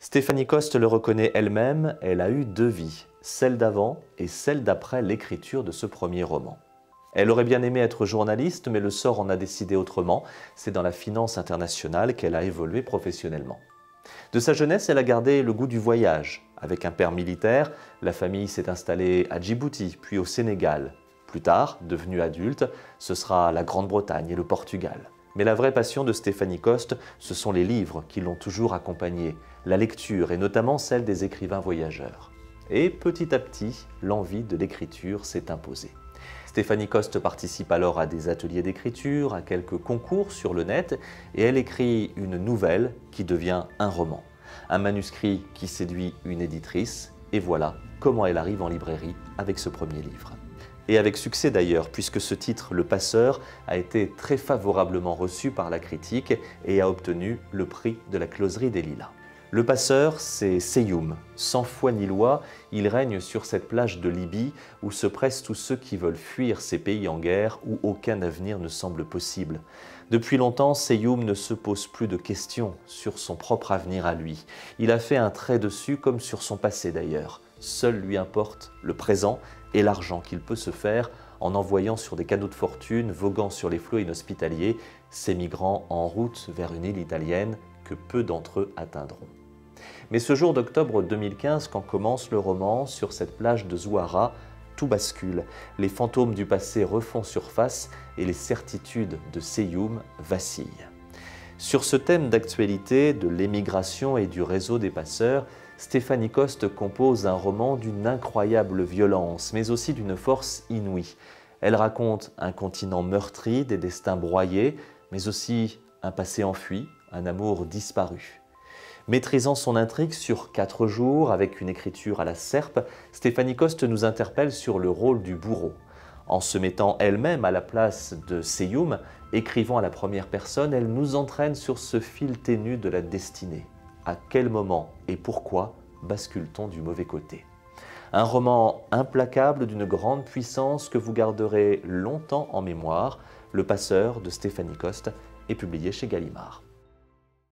Stéphanie Coste le reconnaît elle-même, elle a eu deux vies, celle d'avant et celle d'après l'écriture de ce premier roman. Elle aurait bien aimé être journaliste, mais le sort en a décidé autrement. C'est dans la finance internationale qu'elle a évolué professionnellement. De sa jeunesse, elle a gardé le goût du voyage. Avec un père militaire, la famille s'est installée à Djibouti, puis au Sénégal. Plus tard, devenue adulte, ce sera la Grande-Bretagne et le Portugal. Mais la vraie passion de Stéphanie Coste, ce sont les livres qui l'ont toujours accompagnée, la lecture et notamment celle des écrivains voyageurs. Et petit à petit, l'envie de l'écriture s'est imposée. Stéphanie Coste participe alors à des ateliers d'écriture, à quelques concours sur le net et elle écrit une nouvelle qui devient un roman. Un manuscrit qui séduit une éditrice et voilà comment elle arrive en librairie avec ce premier livre. Et avec succès d'ailleurs, puisque ce titre, Le Passeur, a été très favorablement reçu par la critique et a obtenu le prix de la Closerie des Lilas. Le Passeur, c'est Seyoum. Sans foi ni loi, il règne sur cette plage de Libye où se pressent tous ceux qui veulent fuir ces pays en guerre où aucun avenir ne semble possible. Depuis longtemps, Seyoum ne se pose plus de questions sur son propre avenir à lui. Il a fait un trait dessus comme sur son passé d'ailleurs. Seul lui importe le présent et l'argent qu'il peut se faire en envoyant sur des canaux de fortune, voguant sur les flots inhospitaliers, ces migrants en route vers une île italienne que peu d'entre eux atteindront. Mais ce jour d'octobre 2015, quand commence le roman, sur cette plage de Zouara, tout bascule. Les fantômes du passé refont surface et les certitudes de Seyoum vacillent. Sur ce thème d'actualité, de l'émigration et du réseau des passeurs, Stéphanie Coste compose un roman d'une incroyable violence, mais aussi d'une force inouïe. Elle raconte un continent meurtri, des destins broyés, mais aussi un passé enfui, un amour disparu. Maîtrisant son intrigue sur 4 jours, avec une écriture à la serpe, Stéphanie Coste nous interpelle sur le rôle du bourreau. En se mettant elle-même à la place de Seyoum, écrivant à la première personne, elle nous entraîne sur ce fil ténu de la destinée. À quel moment et pourquoi bascule-t-on du mauvais côté? Un roman implacable d'une grande puissance que vous garderez longtemps en mémoire, Le Passeur de Stéphanie Coste est publié chez Gallimard.